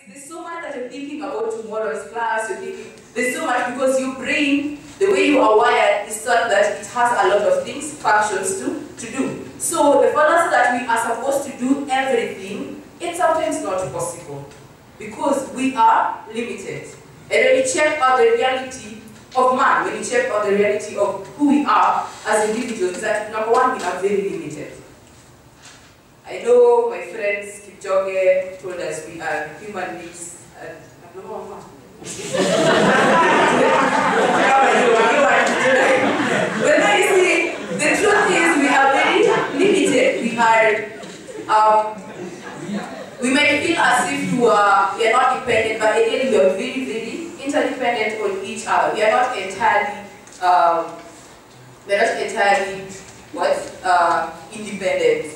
there's so much that you're thinking about tomorrow's class, there's so much because your brain, the way you are wired, is such that it has a lot of things, functions to do. So the fallacy that we are supposed to do everything, it's sometimes not possible because we are limited. And when you check out the reality of man, when you check out the reality of who we are as individuals, is that number one, we are very limited. I know my friends Kipchoge told us we are human beings and but you see, the truth is we are very limited. We might feel as if we are not dependent, but again we are very, very interdependent on each other. We are not entirely independent.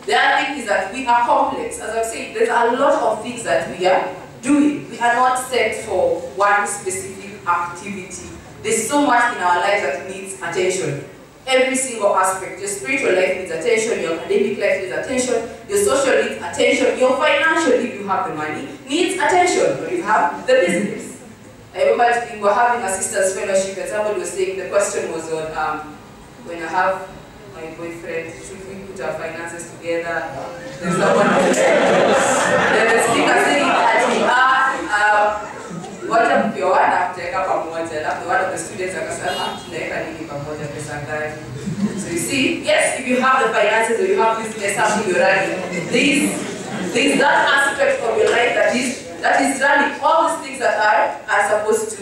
The other thing is that we are complex. As I've said, there's a lot of things that we are doing. We are not set for one specific activity. There's so much in our lives that needs attention. Every single aspect. Your spiritual life needs attention, your academic life needs attention, your social needs attention, your financial, if you have the money, needs attention, or you have the business. I remember we were having a sister's fellowship and somebody was saying, the question was on when I have my boyfriend, should we put our finances together? There's someone out there. Then the speaker saying that wacha mkioana mtaweka pamoja, alafu one of the students akasema tunaweka nini pamoja, pesa ngapi? So you see, yes, if you have the finances or you have business, something you're running, there's that aspect of your life that is running. All these things that are supposed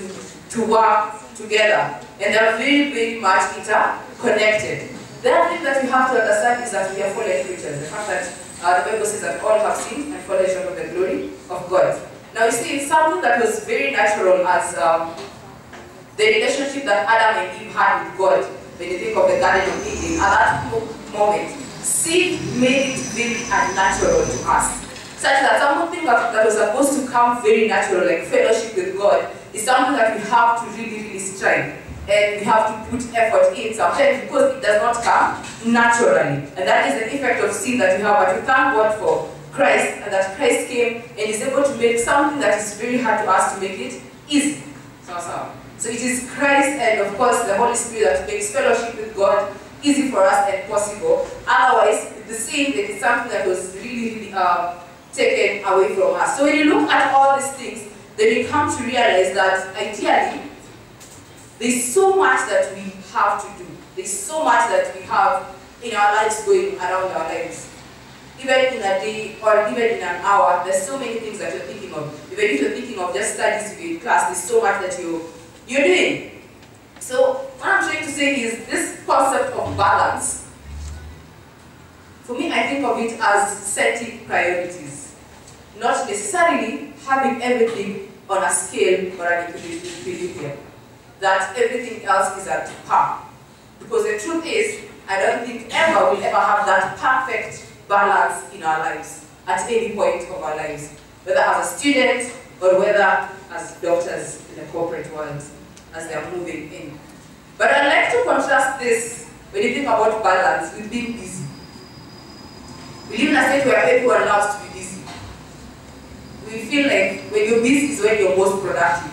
to work together, and they're very, very much interconnected. The other thing that we have to understand is that we are fallen creatures. The fact that the Bible says that all have sinned and fallen short of the glory of God. Now you see, it's something that was very natural as the relationship that Adam and Eve had with God. When you think of the Garden of Eden, at that moment, sin made it very unnatural to us. Such that something that was supposed to come very natural, like fellowship with God, is something that we have to really, really strive. And we have to put effort in sometimes because it does not come naturally. And that is the effect of sin that we have. But we thank God for Christ, and that Christ came and is able to make something that is very hard to us to make it easy. So it is Christ and of course the Holy Spirit that makes fellowship with God easy for us and possible. Otherwise, the sin is something that was really, really taken away from us. So when you look at all these things, then you come to realize that ideally, there's so much that we have to do. There's so much that we have in our lives going around our lives. Even in a day or even in an hour, there's so many things that you're thinking of. Even if you're thinking of just studies to be in class, there's so much that you're doing. So what I'm trying to say is this concept of balance. For me, I think of it as setting priorities. Not necessarily having everything on a scale or an equilibrium. That everything else is at par. Because the truth is, I don't think we'll ever have that perfect balance in our lives at any point of our lives. Whether as a student or whether as doctors in the corporate world as they are moving in. But I'd like to contrast this when you think about balance with being busy. We live in a state where everyone loves to be busy. We feel like when you're busy is when you're most productive.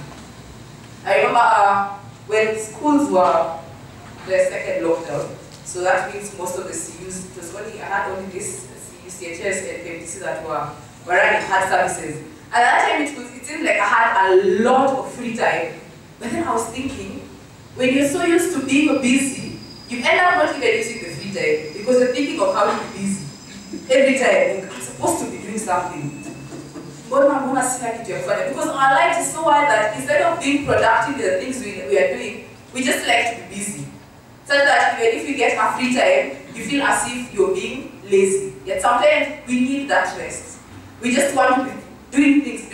I remember when schools were the second lockdown, so that means most of the CUs, I had only this CU, CHS, and KMTC that were running hard services. At that time, it seemed like I had a lot of free time. But then I was thinking, when you're so used to being busy, you end up not even using the free time because you're thinking of how to be busy. Every time, like, I'm supposed to be doing something. Because our life is so wild that instead of being productive in the things we are doing, we just like to be busy. So that even if you get a free time, you feel as if you're being lazy. Yet sometimes we need that rest. We just want to be doing things.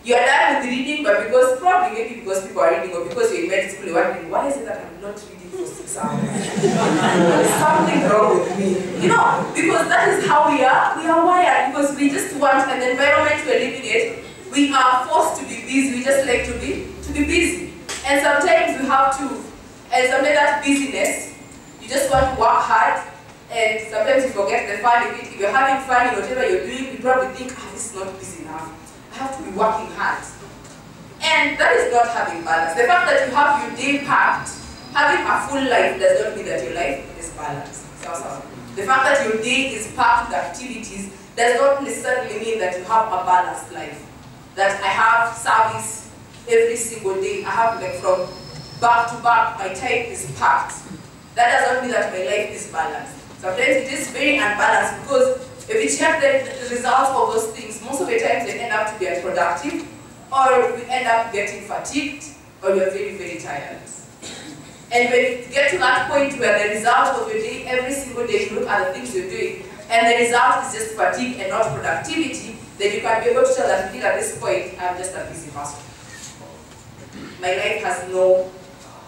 You are done with reading, but maybe because people are reading or because you're in medical school, you're wondering, why is it that I'm not reading for 6 hours? There's something wrong with me. You know, because that is how we are. We are wired because we just want, and the environment we're living in, we are forced to be busy. We just like to be busy. And sometimes we have to, and sometimes that busyness, you just want to work hard, and sometimes you forget the fun of it. If you're having fun in whatever you're doing, you probably think, this is not busy enough. I have to be working hard. And that is not having balance. The fact that you have your day packed, having a full life does not mean that your life is balanced. The fact that your day is packed with activities does not necessarily mean that you have a balanced life. That I have service every single day. I have like from back to back, my time is packed. That does not mean that my life is balanced. Sometimes it is very unbalanced because if you check the results of those things, most of the times they end up to be unproductive, or we end up getting fatigued, or we are very, very tired. And when you get to that point where the result of your day, every single day you look at the things you're doing, and the result is just fatigue and not productivity, then you can be able to tell that indeed at this point, I'm just a busy person. My life has no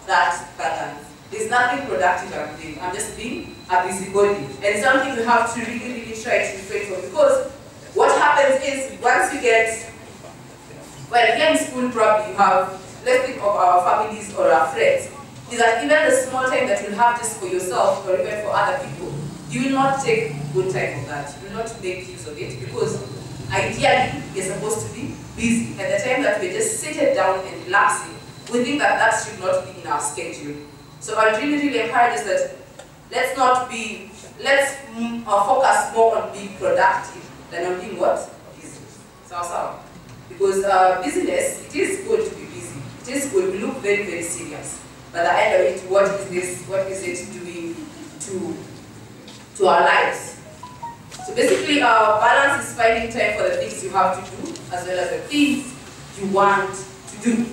that balance. There's nothing productive I'm doing. I'm just being a busybody. And it's something you have to really, really try to refrain from. Because what happens is, once you get, well, here in school probably you have, let's think of our families or our friends, is that even the small time that you'll have just for yourself or even for other people, you will not take good time of that. You will not make use of it because ideally you're supposed to be busy. And the time that we're just sitting down and relaxing, we think that that should not be in our schedule. So I really, really encourage us that let's focus more on being productive than on being what? Busy. So. Because business, it is good to be busy. It is good, we look very, very serious. But at the end of it, what is it doing to our lives? So basically, balance is finding time for the things you have to do, as well as the things you want to do.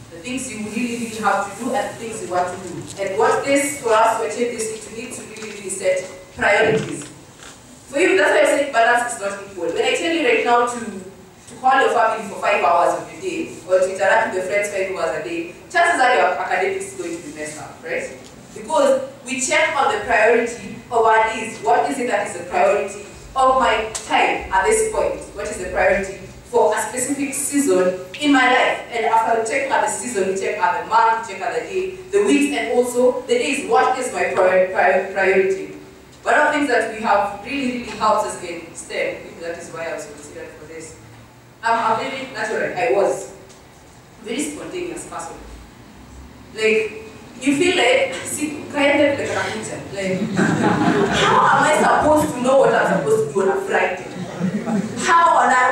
The things you really, really have to do and the things you want to do. And what this, for us to achieve this, you need to really, really set priorities. For you, that's why I say balance is not equal. When I tell you right now to call your family for 5 hours of your day, or to interact with your friends 5 hours a day, chances are your academics is going to be messed up, right? Because we check on the priority of our needs. What is it that is the priority of my time at this point? What is the priority for a specific season in my life? And after checking at the season, we check at the month, we check at the day, the weeks, and also the days. What is my priority? One of the things that we have really, really helped us in STEM, maybe that is why I was considered for this. I'm very natural. I was very spontaneous person. Like, you feel like, see, kind of like a teacher. Like, how am I supposed to know what I'm supposed to do on a Friday?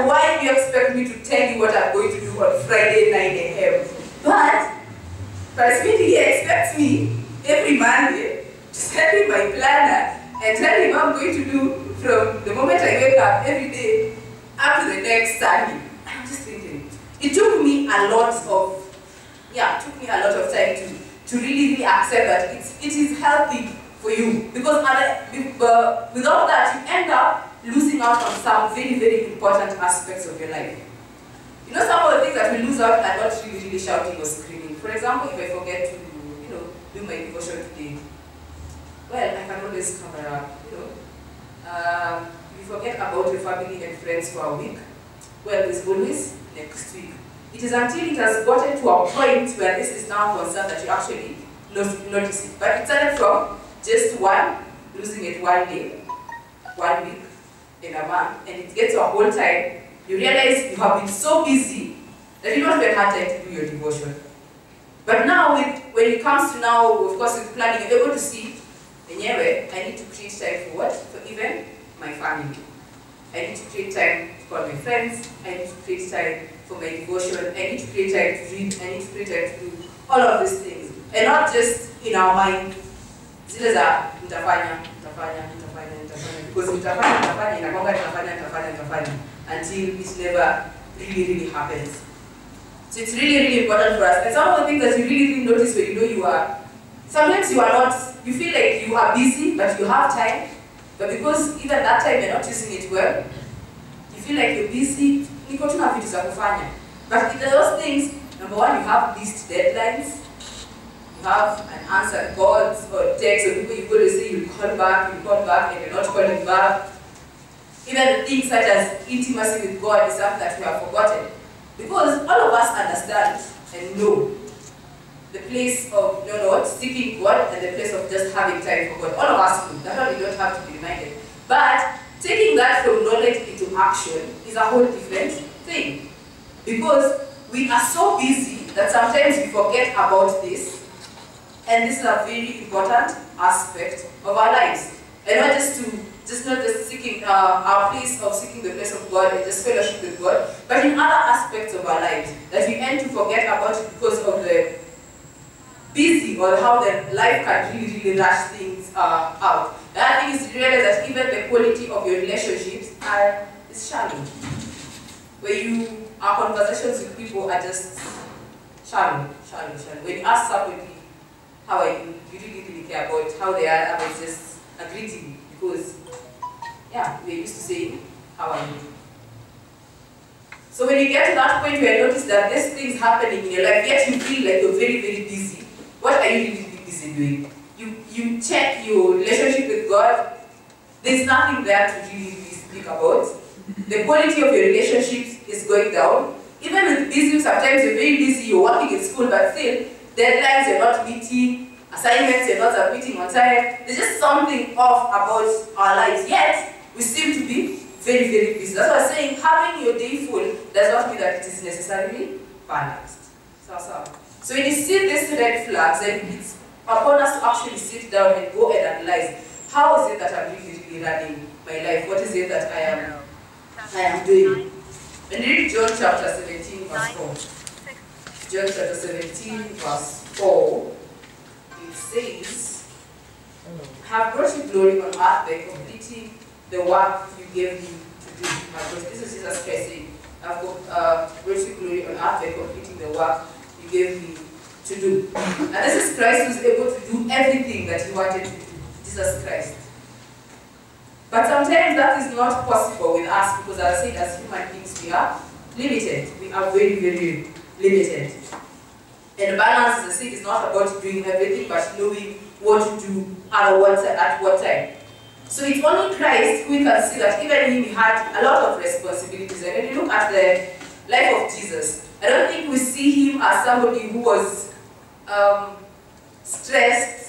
Why do you expect me to tell you what I'm going to do on Friday 9 a.m.? But Presbytery expects me every Monday to send him my planner and tell him what I'm going to do from the moment I wake up every day up to the next Sunday. I'm just thinking, it took me a lot of time to really, really accept that it is healthy for you. Because without that, you end up losing out on some very, very important aspects of your life. You know, some of the things that we lose out are not really, really shouting or screaming. For example, if I forget to, do my devotion today, well, I can always cover up, if you forget about your family and friends for a week, well, there's always next week. It is until it has gotten to a point where this is now concerned that you actually notice it. But it started from just losing it 1 day, 1 week, in a month, and it gets to a whole time, you realize you have been so busy that you don't even have time to do your devotion. But now, when it comes to now, of course, with planning, you're able to see, anyway, I need to create time for what? For even my family. I need to create time for my friends. I need to create time for my devotion. I need to create time to read. I need to create time to do all of these things. And not just in our mind. Zile za nitafanya. Because nitafanya until it never really happens. So it's really, really important for us. And some of the things that you really notice when you are, sometimes you are not, you feel like you are busy, but you have time. But because even that time you're not using it well, you feel like you're busy, but in those things, number one, you have list deadlines, you have an answered calls or texts, or people you go to say you call back, and you're not calling back. Even the things such as intimacy with God is something that we have forgotten. Because all of us understand and know the place of seeking God and the place of just having time for God. All of us do. That's why we don't have to be reminded. But taking that from knowledge into action is is a whole different thing. Because we are so busy that sometimes we forget about this, and this is a very important aspect of our lives. And not just seeking our place of seeking the place of God and just fellowship with God, but in other aspects of our lives that we tend to forget about it because of the busy or how the life can really rush things out. The other thing is to realize that even the quality of your relationships is shallow. Where our conversations with people are just shallow. When you ask somebody, how are you? You really care about how they are, about just a greeting, because, yeah, we're used to saying, how are you? So when you get to that point where you notice that there's things happening in your life, yet you feel like you're very, very busy, what are you really busy doing? You check your relationship with God, there's nothing there to really speak about. The quality of your relationships is going down. Even with busy, sometimes you're very busy, you're working in school, but still, deadlines you're not meeting, assignments you're not submitting on time. There's just something off about our lives. Yet, we seem to be very, very busy. That's why I'm saying having your day full does not mean that it is necessarily balanced. So when you see these red flags, then it's upon us to actually sit down and go and analyze, how is it that I'm really running my life? What is it that I am doing? And read John chapter 17, verse 4. John chapter 17, verse 4. It says, I have brought you glory on earth by completing the work you gave me to do. This is Jesus Christ saying, I have brought you glory on earth by completing the work you gave me to do. And this is Christ who is able to do everything that he wanted to do. Jesus Christ. But sometimes that is not possible with us because, as I said, as human beings, we are limited. We are very, very limited. And balance, as I said, is not about doing everything, but knowing what to do at what time. So it's only Christ who can see that even he had a lot of responsibilities. And when you look at the life of Jesus, I don't think we see him as somebody who was stressed.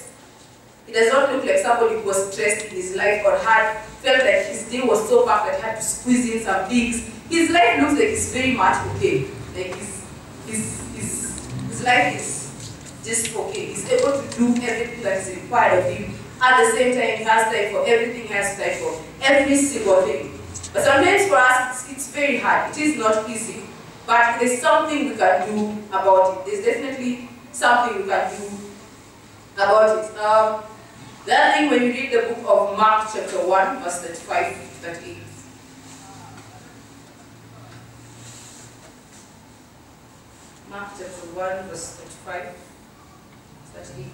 It does not look like somebody who was stressed in his life or felt like his day was so packed that he had to squeeze in some things. His life looks like it's very much okay. Like his life is just okay. He's able to do everything that is required of him. At the same time, he has time for everything, he has time for every single thing. But sometimes for us, it's very hard. It is not easy. But there's something we can do about it. There's definitely something we can do about it. The other thing, when you read the book of Mark chapter 1, verse 35, 38. Mark chapter 1, verse 35, 38.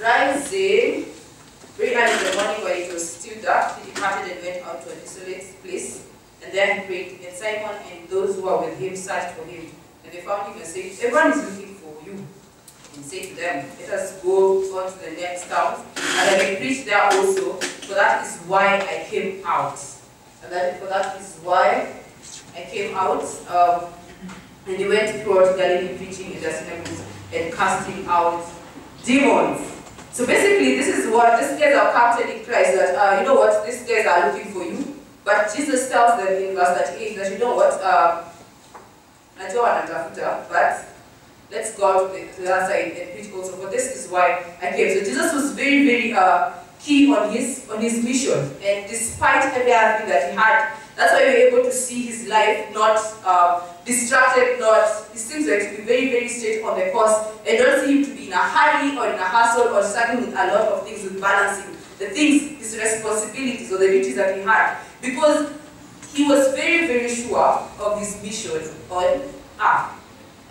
Rising very early in the morning when it was still dark, he departed and went out to a desolate place, and there he prayed. And Simon and those who were with him searched for him, and they found him and said, "Everyone is looking for you." And said to them, "Let us go on to the next town, and I will preach there also, for that is why I came out." And for that is why I came out. And he went throughout Galilee, preaching in the synagogues and casting out demons. So basically, this is what these guys are capturing Christ, that, you know what, these guys are looking for you. But Jesus tells them in verse 38 that, you know what, but let's go out to the other side and preach also, for this is why I came. So Jesus was very, very key on his mission. And despite every other thing that he had, that's why we're able to see his life not distracted, he seems like to be very, very straight on the course, and don't see him to be in a hurry or in a hustle or struggling with a lot of things, with balancing the things, his responsibilities or the duties that he had, because he was very, very sure of his mission on earth,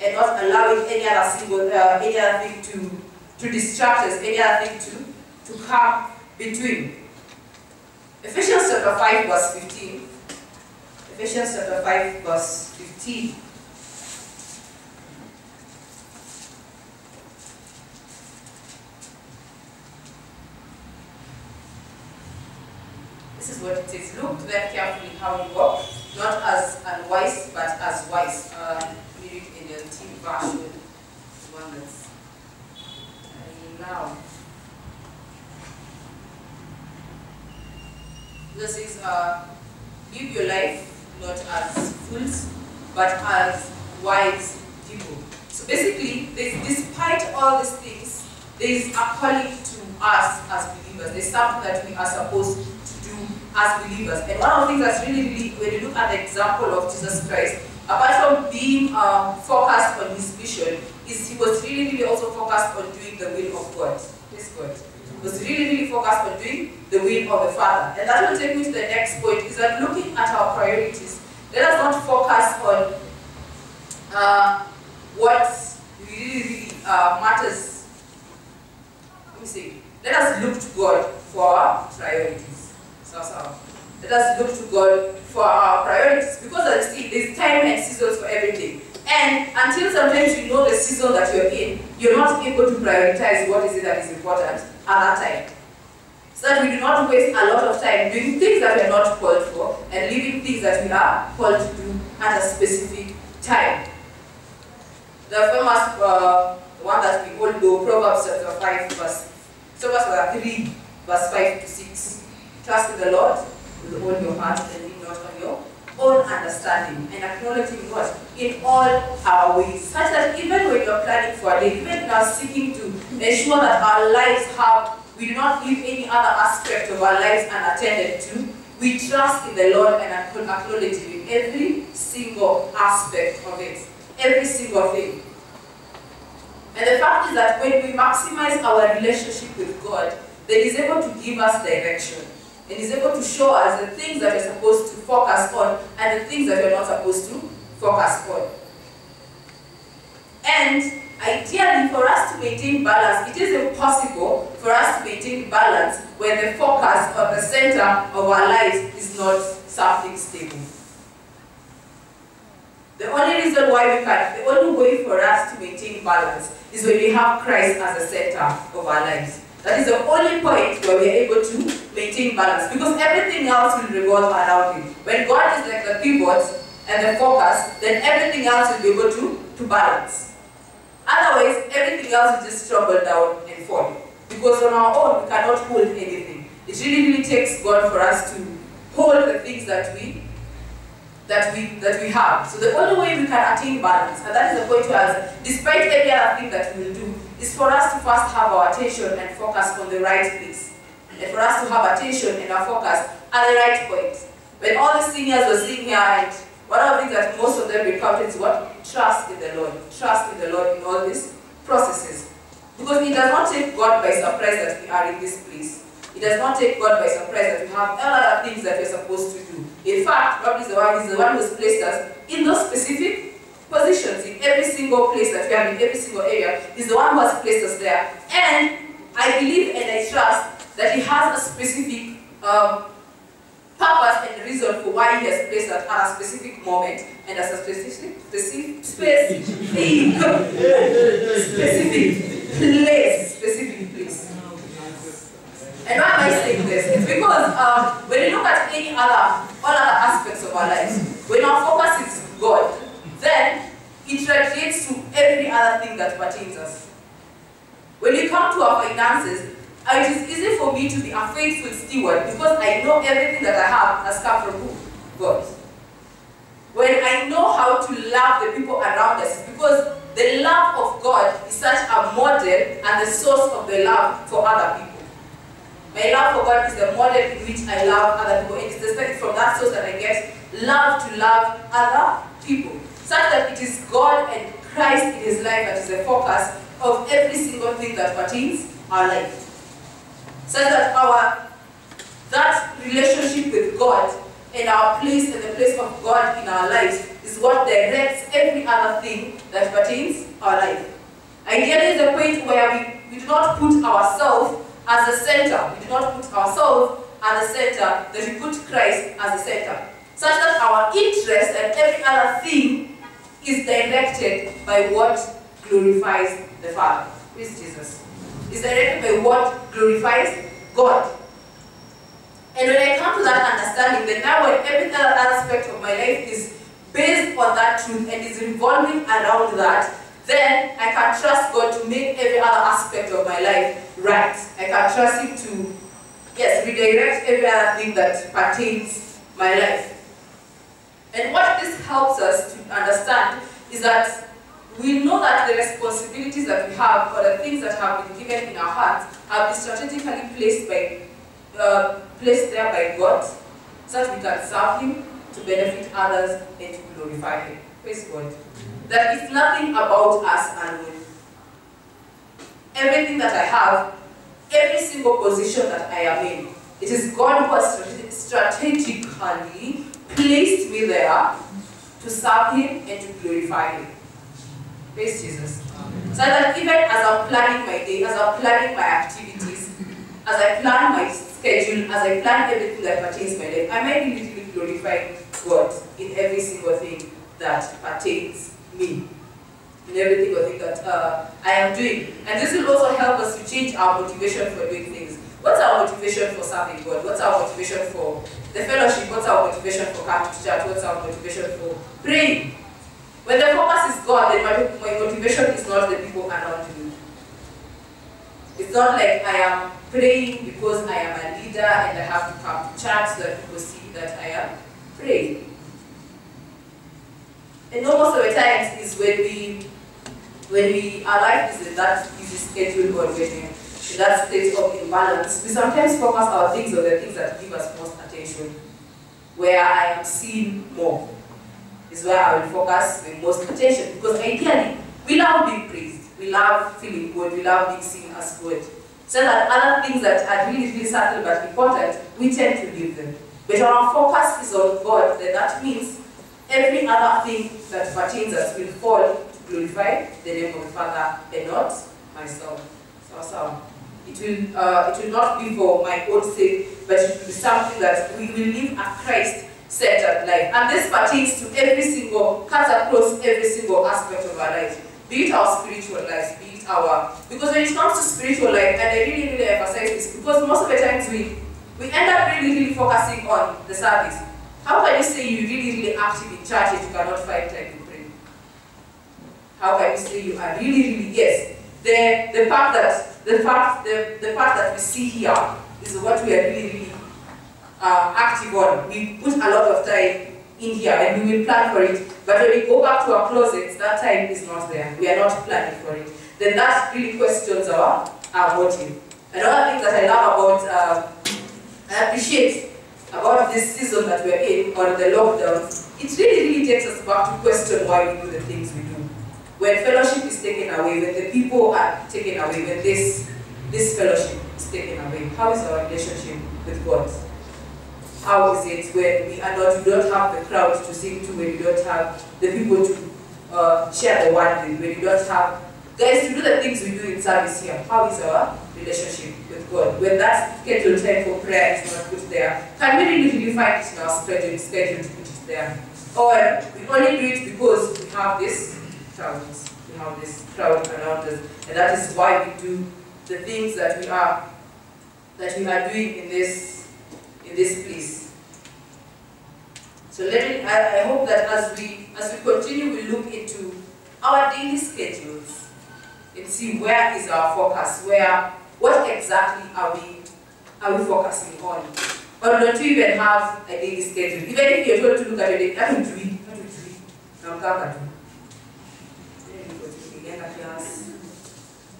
and not allowing any other thing to distract us, any other thing to come between. Ephesians chapter 5, verse 15. Ephesians chapter 5, verse 15. This is what it says. Look then carefully how you walk, not as unwise, but as wise. Read it in the T version, one that's now. This is live your life not as fools, but as wise people. So basically, despite all these things, there is a calling to us as believers. There's something that we are supposed to do as believers. And one of the things that's really, when you look at the example of Jesus Christ, apart from being focused on his mission, is he was really also focused on doing the will of God. Yes, God. He was really focused on doing the will of the Father. And that will take me to the next point, is that looking at our priorities, let us not focus on what really matters. Let me say, let us look to God for our priorities. Let us look to God for our priorities, because as you see, there's time and seasons for everything. And until sometimes you know the season that you're in, you're not able to prioritize what is it that is important at that time. So that we do not waste a lot of time doing things that we are not called for and leaving things that we are called to do at a specific time. The famous one that we all know, Proverbs chapter 5, Proverbs 3, verse 5 to 6. Trust in the Lord with all your heart and lean not on your own understanding, and acknowledging what? In all our ways. Such that even when you're planning for a day, even now seeking to ensure that our lives we do not leave any other aspect of our lives unattended to, we trust in the Lord and acknowledge Him in every single aspect of it. Every single thing. And the fact is that when we maximize our relationship with God, then He's able to give us direction. And He's able to show us the things that we're supposed to focus on and the things that we're not supposed to focus on. And ideally, for us to maintain balance, it is impossible for us to maintain balance when the focus or the center of our lives is not something stable. The only reason why the only way for us to maintain balance is when we have Christ as the center of our lives. That is the only point where we are able to maintain balance, because everything else will revolve around Him. When God is like the pivot and the focus, then everything else will be able to balance. Otherwise, everything else will just struggle down and fall. Because on our own, we cannot hold anything. It really takes God for us to hold the things that we have. So the only way we can attain balance, and that is the point where, despite every other thing that we will do, is for us to first have our attention and focus on the right place. And for us to have attention and our focus at the right point. When all the seniors were sitting here, and one of the things that most of them recounted is what? Trust in the Lord. Trust in the Lord in all these processes. Because it does not take God by surprise that we are in this place. It does not take God by surprise that we have all other things that we're supposed to do. In fact, God is the one who has placed us in those specific positions, in every single place that we are, in every single area. He's the one who has placed us there. And I believe and I trust that He has a specific purpose and reason for why He has placed us at a specific moment and as a specific place. And why am I saying this? It's because when you look at all other aspects of our lives, when our focus is God, then it radiates to every other thing that pertains us. When you come to our finances, it is easy for me to be a faithful steward because I know everything that I have has come from who? God. When I know how to love the people around us, it's because the love of God is such a model and the source of the love for other people. My love for God is the model in which I love other people. It is from that source that I get love to love other people. Such that it is God and Christ in His life that is the focus of every single thing that pertains our life. Such that that relationship with God and our place and the place of God in our lives is what directs every other thing that pertains our life. Ideally, the point where we do not put ourselves as the center. We do not put ourselves as the center, that we put Christ as the center. Such that our interest and every other thing is directed by what glorifies the Father. Who is Jesus? Is directed by what glorifies God. And when I come to that understanding, then now when every other aspect of my life is based on that truth and is revolving around that, then I can trust God to make every other aspect of my life right. I can trust Him to, yes, redirect every other thing that pertains my life. And what this helps us to understand is that we know that the responsibilities that we have, or the things that have been given in our hearts, have been strategically placed there by God, so that we can serve Him, to benefit others, and to glorify Him. Praise God. That it's nothing about us alone. Everything that I have, every single position that I am in, it is God who has strategically placed me there to serve Him and to glorify Him. Praise Jesus. So that even as I'm planning my day, as I'm planning my activities, as I plan my schedule, as I plan everything that pertains to my life, I might be literally glorifying God in every single thing that pertains me, in every single thing that I am doing. And this will also help us to change our motivation for doing things. What's our motivation for serving God? What's our motivation for the fellowship? What's our motivation for coming to church? What's our motivation for praying? When the focus is God, then my motivation is not the people around me. It's not like I am praying because I am a leader and I have to come to church so that people see that I am praying. And most of the times is when our life is in that busy schedule, or when we're in that state of imbalance, we sometimes focus our things on the things that give us most attention. Where I am seen more is where I will focus the most attention, because ideally we love being praised, we love feeling good, we love being seen as good. So that other things that are really, really subtle but important, we tend to leave them. But when our focus is on God, then that means every other thing that pertains us will fall to glorify the name of the Father and not myself. So it will not be for my own sake, but it will be something that we will live a Christ-centered life. And this pertains to every single, cuts across every single aspect of our life. Be it our spiritual life, be it our... Because when it comes to spiritual life, and I really, really emphasize this, because most of the times we end up really, really focusing on the service. How can you say you're really, really active in church if you cannot find time to pray? How can you say you are really, really... Yes, the fact that we see here is what we are really, really active on. We put a lot of time in here and we will plan for it, but when we go back to our closets, that time is not there. We are not planning for it. Then that really questions our motive. Another thing that I love about, I appreciate about this season that we're in, or the lockdown, it really, really takes us back to question why we do the things we do. When fellowship is taken away, when the people are taken away, when this fellowship is taken away, how is our relationship with God? How is it when we don't have the crowd to sing to, when we don't have the people to share the word with, when we don't have guys to do the things we do in service here? How is our relationship with God? When that scheduled time for prayer is not put there, can we really find it in our schedule to put it there? Or we only do it because we have this crowd, around us, and that is why we do the things that we are doing in this place. So I hope that as we continue, we look into our daily schedules and see where is our focus, what exactly are we focusing on. Or don't you even have a daily schedule? Even if you're told to look at your day, that will do it.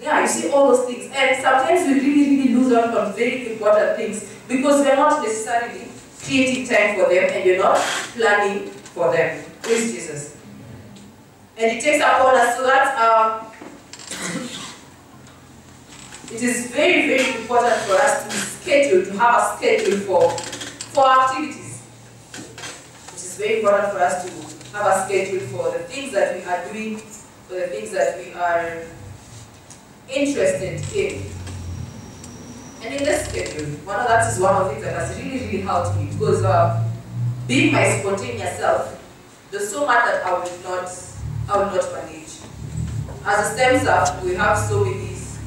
Yeah, you see all those things. And sometimes we really, really lose out on very important things because we're not necessarily creating time for them and you're not planning for them. Praise Jesus. And it takes upon us so that it is very, very important for us to have a schedule for activities. It is very important for us to have a schedule for the things that we are doing, for the things that we are interested in. And in this schedule, that is one of the things that has really, really helped me, because being my spontaneous self, there's so much that I will not manage. As a STEM staff, we have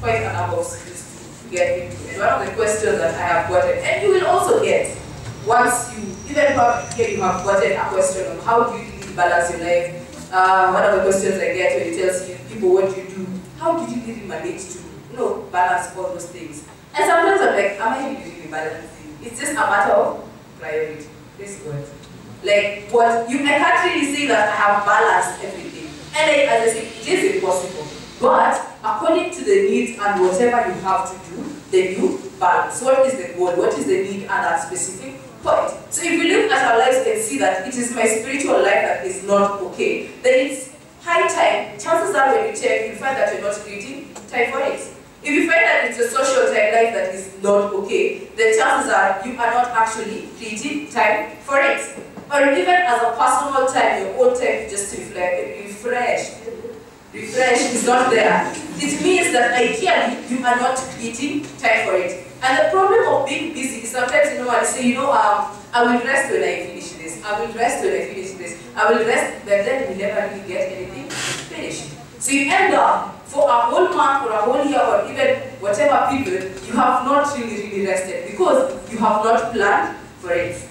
quite a number of skills get into. And one of the questions that I have gotten, and you will also get, once you, even here you have gotten a question on how do you really balance your life. One of the questions I get when it tells you people what you do, how do you really manage to, balance all those things? And sometimes I'm like, am I really balancing? It's just a matter of priority. This word. Like what you, I can't really say that I have balanced everything. And as I say, it is impossible. But according to the needs and whatever you have to do, then you balance. What is the goal? What is the need at that specific point? So if we look at our lives and see that it is my spiritual life that is not okay, then it's high time. Chances are when you check, you find that you're not creating time for it. If you find that it's a social time life that is not okay, then chances are you are not actually creating time for it. Or even as a personal time, your own time to just refresh is not there. It means that ideally you are not creating time for it. And the problem of being busy is sometimes I say, I will rest when I finish this. I will rest when I finish this. I will rest, but then we never really get anything finished. So you end up for a whole month or a whole year or even whatever period, you have not really rested because you have not planned for it.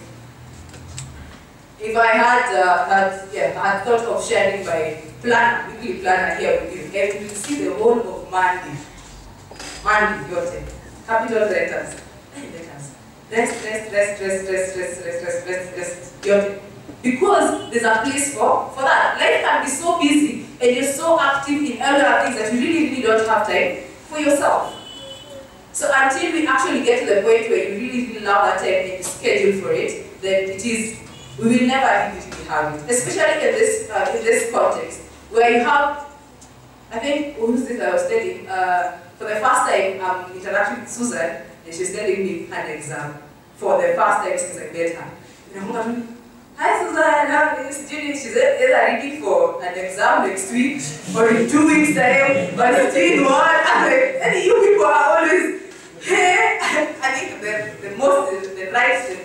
If I had thought of sharing my weekly planner here with you, and you will see the whole of Monday, your time, capital letters, rest, your time. Because there's a place for that. Life can be so busy and you're so active in other things that you really don't have time for yourself. So until we actually get to the point where you really love that time and you schedule for it, then we will never really have it. Especially in this context, where you have, I think, who's this I was studying, for the first time I'm interacting with Susan, and she's telling me an exam for the first time since I met her. And I'm like, hi Susan, I'm this Judy. She's either reading for an exam next week or in 2 weeks' time, or it's doing one. I'm like, and you people are always, hey, I think the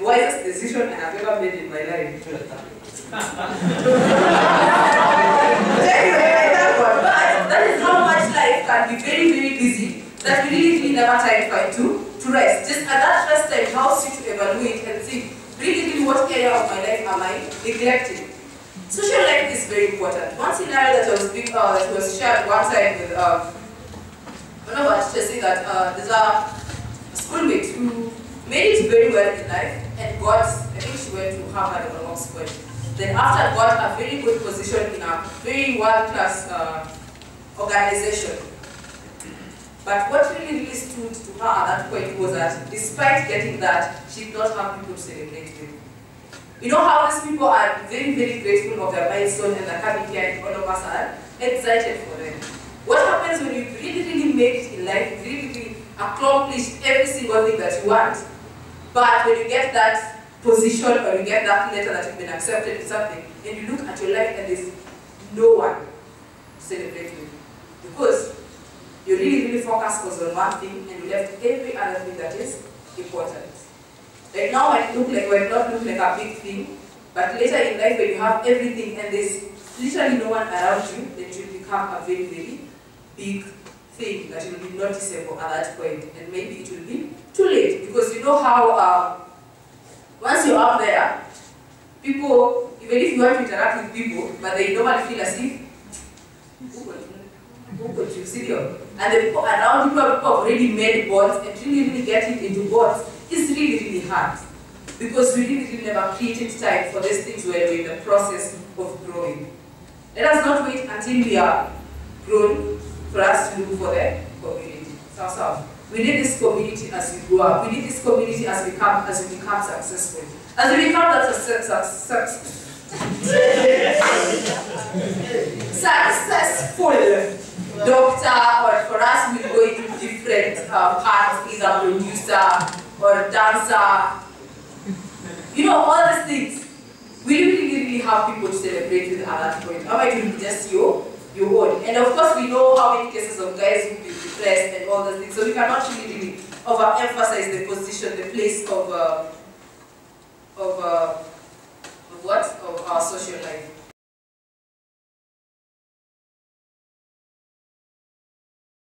wisest decision I have ever made in my life. Anyway, I thank God. But that is how much life can be very busy that we really never find to rest. Just at that rest time, it helps you to evaluate and think, really what area of my life am I neglecting? Social life is very important. One scenario that was shared one time with one of our teachers, saying that there's a schoolmate who made it very well in life and got, I think she went to Harvard or Oxford. Then after got a very good position in a very world-class organization. But what really stood to her at that point was that despite getting that, she did not have people to celebrate with. You know how these people are very grateful of their milestone and they're coming here and all of us are excited for them. What happens when you really make it in life, you really accomplish every single thing that you want, but when you get that position or you get that letter that you've been accepted in something, and you look at your life and there's no one to celebrate with. Because you really focused on one thing and you left every other thing that is important. Like now might not look like a big thing, but later in life when you have everything and there's literally no one around you, then it will become a very big thing that will be noticeable at that point, and maybe it will be too late. Because you know how once you're up there, people, even if you want to interact with people, but they normally feel as if, you see them. And the people around you have already made bonds, and really getting into bonds is really hard. Because we really never created time for these things where we're in the process of growing. Let us not wait until we are grown for us to look for the community. So, we need this community as we grow up. We need this community as we become successful. As we become that successful doctor, or for us we go into different paths, either producer or dancer. You know, all these things. We really have people to celebrate with at that point. How might it be just your own? And of course we know how many cases of guys who be depressed and all those things. So we cannot really overemphasize the position, the place of our social life.